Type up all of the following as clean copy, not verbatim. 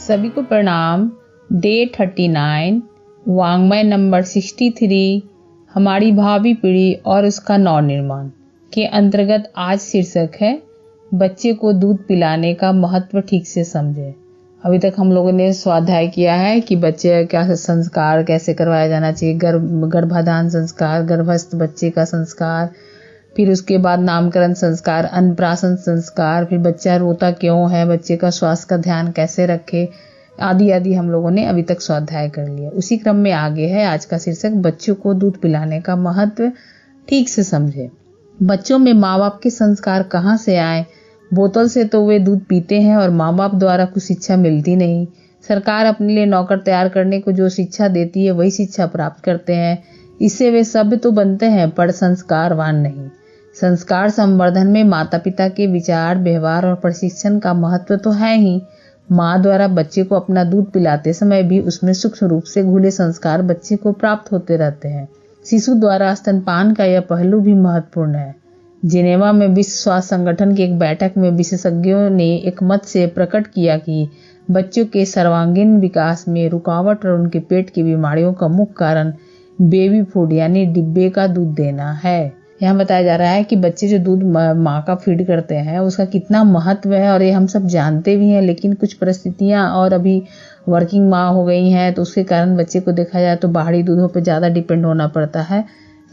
सभी को प्रणाम। डे 39 वाङ्मय नंबर 63 हमारी भावी पीढ़ी और उसका नवनिर्माण के अंतर्गत आज शीर्षक है बच्चे को दूध पिलाने का महत्व ठीक से समझे। अभी तक हम लोगों ने स्वाध्याय किया है कि बच्चे का संस्कार कैसे करवाया जाना चाहिए, गर्भाधान संस्कार, गर्भस्थ बच्चे का संस्कार, फिर उसके बाद नामकरण संस्कार, अन्नप्राशन संस्कार, फिर बच्चा रोता क्यों है, बच्चे का स्वास्थ्य का ध्यान कैसे रखे, आदि आदि हम लोगों ने अभी तक स्वाध्याय कर लिया। उसी क्रम में आगे है आज का शीर्षक बच्चों को दूध पिलाने का महत्व ठीक से समझे। बच्चों में माँ बाप के संस्कार कहाँ से आए? बोतल से तो वे दूध पीते हैं और माँ बाप द्वारा कुछ शिक्षा मिलती नहीं। सरकार अपने लिए नौकर तैयार करने को जो शिक्षा देती है वही शिक्षा प्राप्त करते हैं। इससे वे सभ्य तो बनते हैं पर संस्कारवान नहीं। संस्कार संवर्धन में माता पिता के विचार, व्यवहार और प्रशिक्षण का महत्व तो है ही। माँ द्वारा बच्चे को अपना दूध पिलाते समय भी उसमें सूक्ष्म रूप से घुले संस्कार बच्चे को प्राप्त होते रहते हैं। शिशु द्वारा स्तनपान का यह पहलू भी महत्वपूर्ण है। जिनेवा में विश्व स्वास्थ्य संगठन की एक बैठक में विशेषज्ञों ने एक मत से प्रकट किया कि बच्चों के सर्वांगीण विकास में रुकावट और उनके पेट की बीमारियों का मुख्य कारण बेबी फूड यानी डिब्बे का दूध देना है। यहाँ बताया जा रहा है कि बच्चे जो दूध माँ का फीड करते हैं उसका कितना महत्व है और ये हम सब जानते भी हैं, लेकिन कुछ परिस्थितियाँ और अभी वर्किंग माँ हो गई हैं तो उसके कारण बच्चे को देखा जाए तो बाहरी दूधों पर ज़्यादा डिपेंड होना पड़ता है।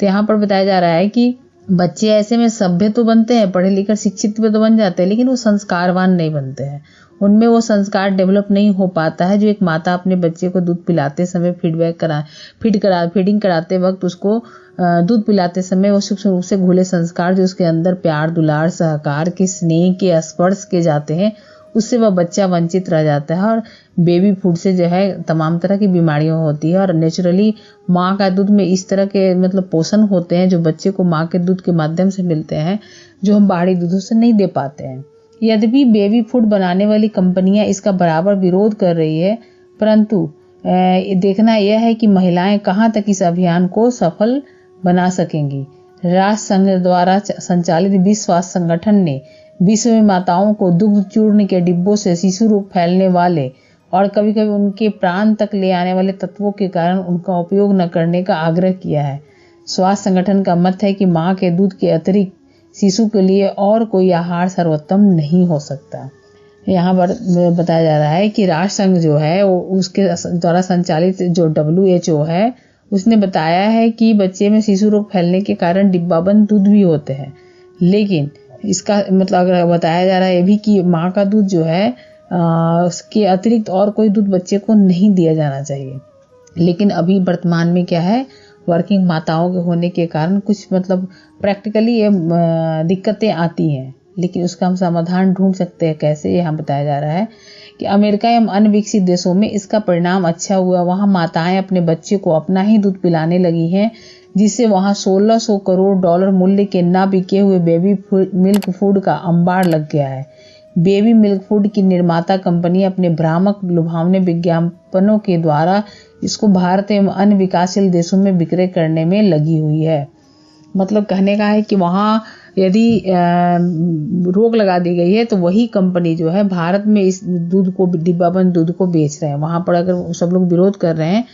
तो यहाँ पर बताया जा रहा है कि बच्चे ऐसे में सभ्य तो बनते हैं, पढ़े लिखे शिक्षित भी तो बन जाते हैं, लेकिन वो संस्कारवान नहीं बनते हैं। उनमें वो संस्कार डेवलप नहीं हो पाता है जो एक माता अपने बच्चे को दूध पिलाते समय फीडिंग कराते वक्त उसको दूध पिलाते समय वो सूक्ष्म रूप से घुले संस्कार जो उसके अंदर प्यार, दुलार, सहकार के, स्नेह के, स्पर्श के जाते हैं, उससे वह बच्चा वंचित रह जाता है और बेबी फूड से जो है तमाम तरह की बीमारियां होती है। और नेचुरली माँ का दूध में इस तरह के पोषण होते हैं जो बच्चे को माँ के दूध के माध्यम से मिलते हैं, जो हम बाहरी दूधों से नहीं दे पाते हैं। यद्यपि बेबी फूड बनाने वाली कंपनियां इसका बराबर विरोध कर रही है, परंतु देखना यह है कि महिलाएं कहां तक इस अभियान को सफल बना सकेंगी। राष्ट्र संघ द्वारा संचालित विश्व स्वास्थ्य संगठन ने विश्व में माताओं को दुग्ध चूर्ण के डिब्बों से शिशु रोग फैलने वाले और कभी कभी उनके प्राण तक ले आने वाले तत्वों के कारण उनका उपयोग न करने का आग्रह किया है। स्वास्थ्य संगठन का मत है कि माँ के दूध के अतिरिक्त शिशु के लिए और कोई आहार सर्वोत्तम नहीं हो सकता। यहाँ पर बताया जा रहा है कि राष्ट्र संघ जो है वो उसके द्वारा संचालित जो WHO है उसने बताया है कि बच्चे में शिशु रोग फैलने के कारण डिब्बाबंद दूध भी होते हैं, लेकिन इसका अगर बताया जा रहा है ये भी कि माँ का दूध जो है उसके अतिरिक्त और कोई दूध बच्चे को नहीं दिया जाना चाहिए। लेकिन अभी वर्तमान में क्या है, वर्किंग माताओं के होने के कारण कुछ प्रैक्टिकली ये दिक्कतें आती हैं, लेकिन उसका हम समाधान ढूंढ सकते हैं कैसे। यहाँ बताया जा रहा है कि अमेरिका एवं अन्य विकसित देशों में इसका परिणाम अच्छा हुआ। वहाँ माताएं अपने बच्चे को अपना ही दूध पिलाने लगी हैं, जिससे वहाँ $1600 करोड़ मूल्य के न बिके हुए बेबी मिल्क फूड का अंबार लग गया है। बेबी मिल्क फूड की निर्माता कंपनी अपने भ्रामक लुभावने विज्ञापनों के द्वारा इसको भारत एवं अन्य विकासशील देशों में विक्रय करने में लगी हुई है। कहने का है कि वहाँ यदि रोक लगा दी गई है तो वही कंपनी जो है भारत में इस दूध को, डिब्बाबंद दूध को बेच रहे हैं। वहाँ पर अगर सब लोग विरोध कर रहे हैं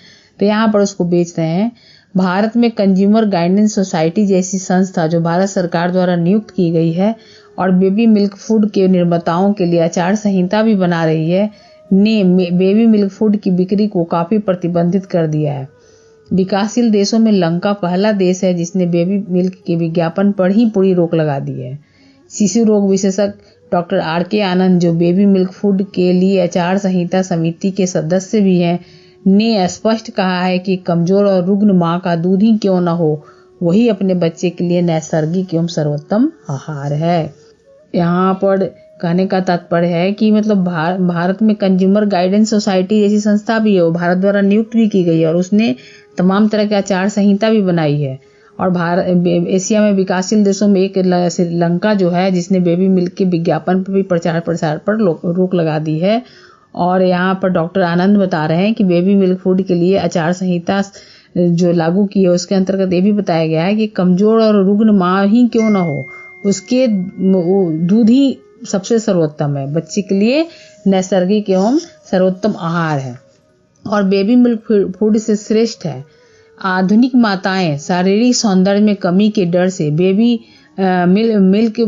तो यहाँ पर उसको बेच रहे हैं। भारत में कंज्यूमर गाइडेंस सोसाइटी जैसी संस्था जो भारत सरकार द्वारा नियुक्त की गई है और बेबी मिल्क फूड के निर्माताओं के लिए आचार संहिता भी बना रही है, ने बेबी मिल्क फूड की बिक्री को काफी प्रतिबंधित कर दिया है। विकासशील देशों में लंका पहला देश है जिसने बेबी मिल्क के विज्ञापन पर ही पूरी रोक लगा दी है। शिशु रोग विशेषज्ञ डॉक्टर RK आनंद जो बेबी मिल्क फूड के लिए आचार संहिता समिति के सदस्य भी हैं, ने स्पष्ट कहा है कि कमजोर और रुग्ण माँ का दूध ही क्यों न हो, वही अपने बच्चे के लिए नैसर्गिक एवं सर्वोत्तम आहार है। यहाँ पर कहने का तात्पर्य है कि भारत में कंज्यूमर गाइडेंस सोसाइटी जैसी संस्था भी है, वो भारत द्वारा नियुक्त भी की गई है और उसने तमाम तरह के आचार संहिता भी बनाई है। और एशिया में विकासशील देशों में एक श्रीलंका जो है जिसने बेबी मिल्क के विज्ञापन पर भी प्रचार प्रसार पर रोक लगा दी है। और यहाँ पर डॉक्टर आनंद बता रहे हैं कि बेबी मिल्क फूड के लिए आचार संहिता जो लागू की है उसके अंतर्गत ये भी बताया गया है कि कमजोर और रुग्ण माँ ही क्यों न हो, उसके दूध ही सबसे सर्वोत्तम है, बच्चे के लिए नैसर्गिक एवं सर्वोत्तम आहार है और बेबी मिल्क फूड से श्रेष्ठ है। आधुनिक माताएं शारीरिक सौंदर्य में कमी के डर से बेबी मिल्क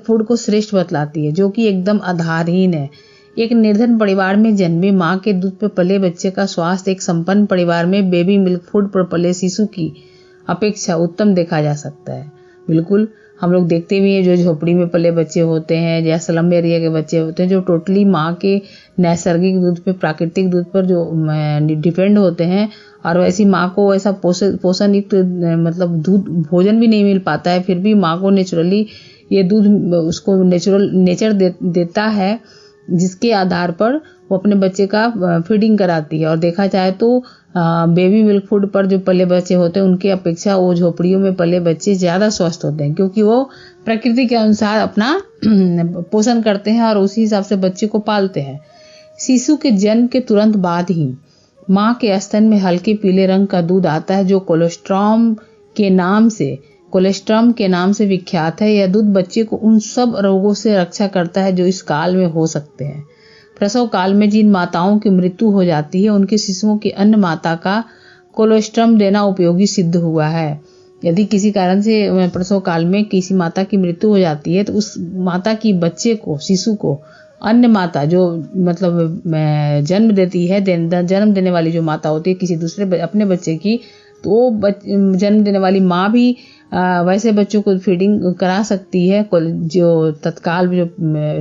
फूड को श्रेष्ठ बतलाती है, जो कि एकदम आधारहीन है। एक निर्धन परिवार में जन्मे मां के दूध पर पले बच्चे का स्वास्थ्य एक संपन्न परिवार में बेबी मिल्क फूड पर पले शिशु की अपेक्षा उत्तम देखा जा सकता है। बिल्कुल, हम लोग देखते भी हैं जो झोपड़ी में पले बच्चे होते हैं या स्लम एरिया के बच्चे होते हैं जो टोटली माँ के नैसर्गिक दूध पे, प्राकृतिक दूध पर जो डिपेंड होते हैं, और वैसी माँ को ऐसा पोषण युक्त मतलब दूध भोजन भी नहीं मिल पाता है, फिर भी माँ को नेचुरली ये दूध उसको नेचर देता है, जिसके आधार पर वो अपने बच्चे का फीडिंग कराती है। और देखा जाए तो बेबी मिल्क फूड पर जो पले बच्चे होते हैं उनके अपेक्षा वो झोपड़ियों में पले बच्चे ज़्यादा स्वस्थ होते हैं, क्योंकि वो प्रकृति के अनुसार अपना पोषण करते हैं और उसी हिसाब से बच्चे को पालते हैं। शिशु के जन्म के तुरंत बाद ही माँ के स्तन में हल्के पीले रंग का दूध आता है, जो कोलेस्ट्रॉम के नाम से विख्यात है। यह दूध बच्चे को उन सब रोगों से रक्षा करता है जो इस काल में हो सकते हैं। प्रसव काल में जिन माताओं की मृत्यु हो जाती है उनके शिशुओं की अन्य माता का कोलेस्ट्रॉम देना उपयोगी सिद्ध हुआ है। यदि किसी कारण से प्रसव काल में किसी माता की मृत्यु हो जाती है तो उस माता की बच्चे को, शिशु को अन्य माता जो मतलब जन्म देती है, जन्म देने वाली जो माता होती है किसी दूसरे अपने बच्चे की, तो जन्म देने वाली माँ भी वैसे बच्चों को फीडिंग करा सकती है। जो तत्काल जो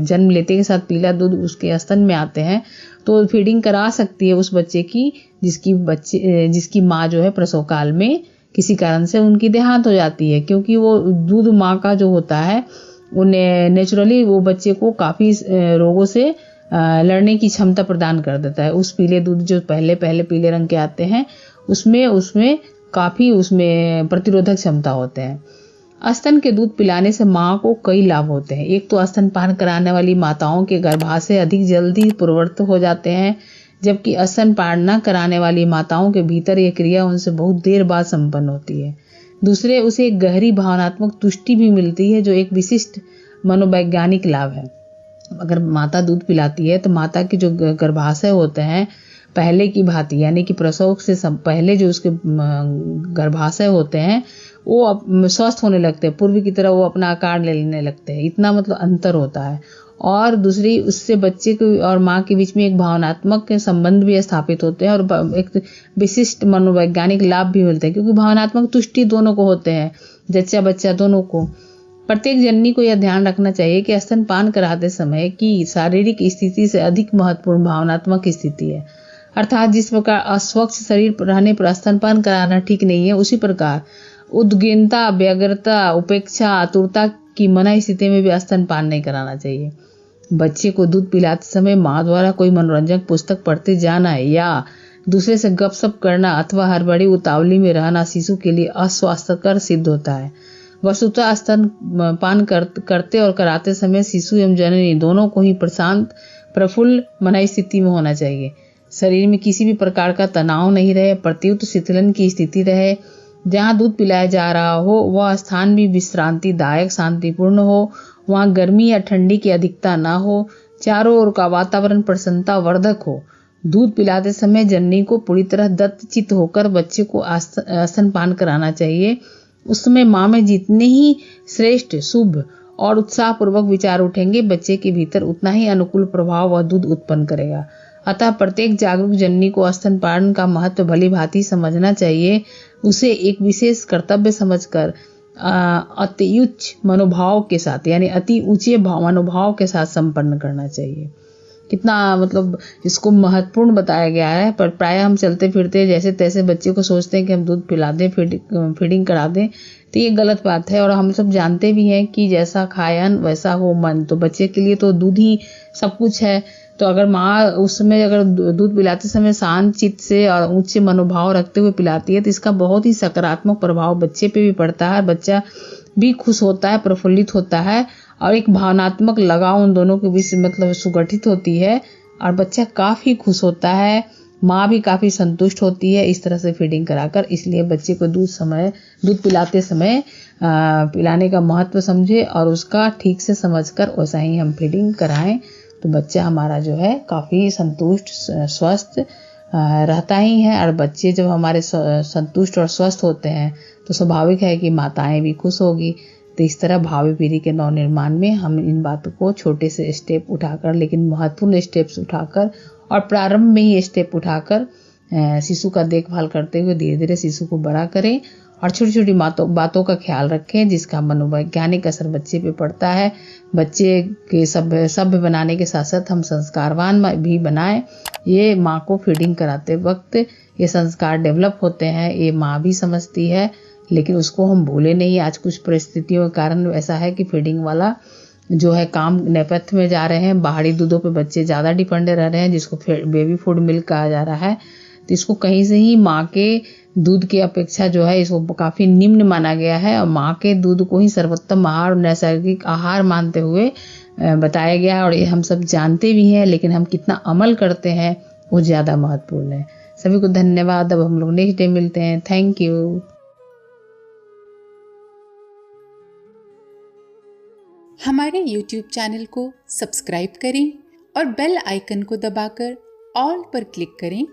जन्म लेते के साथ पीला दूध उसके स्तन में आते हैं तो फीडिंग करा सकती है उस बच्चे की जिसकी माँ जो है प्रसव काल में किसी कारण से उनकी देहांत हो जाती है, क्योंकि वो दूध माँ का जो होता है उन्हें नेचुरली वो बच्चे को काफ़ी रोगों से लड़ने की क्षमता प्रदान कर देता है। उस पीले दूध जो पहले पीले रंग के आते हैं उसमें काफ़ी प्रतिरोधक क्षमता होते हैं। स्तन के दूध पिलाने से माँ को कई लाभ होते हैं। एक तो स्तनपान कराने वाली माताओं के गर्भाशय अधिक जल्दी पूर्ववत हो जाते हैं, जबकि स्तनपान न कराने वाली माताओं के भीतर यह क्रिया उनसे बहुत देर बाद संपन्न होती है। दूसरे, उसे एक गहरी भावनात्मक तुष्टि भी मिलती है जो एक विशिष्ट मनोवैज्ञानिक लाभ है। अगर माता दूध पिलाती है तो माता के जो गर्भाशय होते हैं पहले की भांति, यानी कि प्रसव से पहले जो उसके गर्भाशय होते हैं वो स्वस्थ होने लगते हैं, पूर्व की तरह वो अपना आकार लेने लगते हैं। इतना मतलब अंतर होता है। और दूसरी, उससे बच्चे को और माँ के बीच में एक भावनात्मक संबंध भी स्थापित होते हैं और एक विशिष्ट मनोवैज्ञानिक लाभ भी मिलते हैं, क्योंकि भावनात्मक तुष्टि दोनों को होते हैं, जच्चा बच्चा दोनों को। प्रत्येक जननी को यह ध्यान रखना चाहिए कि स्तनपान कराते समय की शारीरिक स्थिति से अधिक महत्वपूर्ण भावनात्मक स्थिति है। अर्थात जिस प्रकार अस्वच्छ शरीर रहने पर स्तनपान कराना ठीक नहीं है, उसी प्रकार उद्विग्नता, व्यग्रता, उपेक्षा, आतुरता की मना स्थिति में भी स्तनपान नहीं कराना चाहिए। बच्चे को दूध पिलाते समय माँ द्वारा कोई मनोरंजक पुस्तक पढ़ते जाना या दूसरे से गपशप करना अथवा हड़बड़ी उतावली में रहना शिशु के लिए अस्वास्थ्यकर सिद्ध होता है। वस्तुतः स्तनपान करते और कराते समय शिशु एवं जननी दोनों को ही प्रशांत, प्रफुल्ल मना स्थिति में होना चाहिए। शरीर में किसी भी प्रकार का तनाव नहीं रहे, प्रत्युत शीतलन की स्थिति रहे। जहाँ दूध पिलाया जा रहा हो वह स्थान भी विश्रांतिदायक, शांतिपूर्ण हो, वहाँ गर्मी या ठंडी की अधिकता ना हो, चारों ओर का वातावरण प्रसन्नता वर्धक हो। दूध पिलाते समय जननी को पूरी तरह दत्तचित्त होकर बच्चे को स्तनपान कराना चाहिए। उस समय माँ में जितने ही श्रेष्ठ, शुभ और उत्साहपूर्वक विचार उठेंगे, बच्चे के भीतर उतना ही अनुकूल प्रभाव वह दूध उत्पन्न करेगा। अतः प्रत्येक जागरूक जननी को स्तनपान का महत्व भली भांति समझना चाहिए। उसे एक विशेष कर्तव्य समझकर अति उच्च मनोभाव के साथ, यानी अति ऊंचे मनोभाव के साथ संपन्न करना चाहिए। कितना मतलब इसको महत्वपूर्ण बताया गया है। पर प्राय हम चलते फिरते जैसे तैसे बच्चे को सोचते हैं कि हम दूध पिला दें, फीडिंग करा दें, तो ये गलत बात है। और हम सब जानते भी हैं कि जैसा खायन वैसा हो मन, तो बच्चे के लिए तो दूध ही सब कुछ है। तो अगर माँ उस समय अगर दूध पिलाते समय शांत चित्त से और ऊंचे मनोभाव रखते हुए पिलाती है तो इसका बहुत ही सकारात्मक प्रभाव बच्चे पे भी पड़ता है। बच्चा भी खुश होता है, प्रफुल्लित होता है और एक भावनात्मक लगाव उन दोनों के बीच मतलब सुगठित होती है और बच्चा काफ़ी खुश होता है, माँ भी काफ़ी संतुष्ट होती है इस तरह से फीडिंग कराकर। इसलिए बच्चे को दूध पिलाते समय पिलाने का महत्व समझे और उसका ठीक से समझकर वैसा ही हम फीडिंग कराएं। तो बच्चा हमारा जो है काफ़ी संतुष्ट स्वस्थ रहता ही है। और बच्चे जब हमारे संतुष्ट और स्वस्थ होते हैं तो स्वाभाविक है कि माताएं भी खुश होगी। तो इस तरह भावी पीढ़ी के नवनिर्माण में हम इन बातों को छोटे से स्टेप उठाकर, लेकिन महत्वपूर्ण स्टेप्स उठाकर और प्रारंभ में ही स्टेप उठाकर शिशु का देखभाल करते हुए धीरे धीरे शिशु को बड़ा करें और छोटी छोटी बातों का ख्याल रखें, जिसका मनोवैज्ञानिक असर बच्चे पे पड़ता है। बच्चे के सभ्य बनाने के साथ साथ हम संस्कारवान भी बनाएं। ये माँ को फीडिंग कराते वक्त ये संस्कार डेवलप होते हैं, ये माँ भी समझती है, लेकिन उसको हम भूले नहीं। आज कुछ परिस्थितियों के कारण ऐसा है कि फीडिंग वाला जो है काम नेपथ्य में जा रहे हैं, बाहरी दूधों पे बच्चे ज़्यादा डिपेंडेंट रह रहे हैं, जिसको बेबी फूड मिल्क कहा जा रहा है। तो इसको कहीं से ही माँ के दूध की अपेक्षा जो है इसको काफ़ी निम्न माना गया है और माँ के दूध को ही सर्वोत्तम आहार और नैसर्गिक आहार मानते हुए बताया गया है। और ये हम सब जानते भी हैं, लेकिन हम कितना अमल करते हैं वो ज़्यादा महत्वपूर्ण है। सभी को धन्यवाद। अब हम लोग नेक्स्ट डे मिलते हैं। Thank you. हमारे YouTube चैनल को सब्सक्राइब करें और बेल आइकन को दबाकर ऑल पर क्लिक करें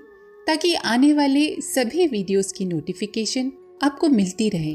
ताकि आने वाले सभी वीडियोस की नोटिफिकेशन आपको मिलती रहे।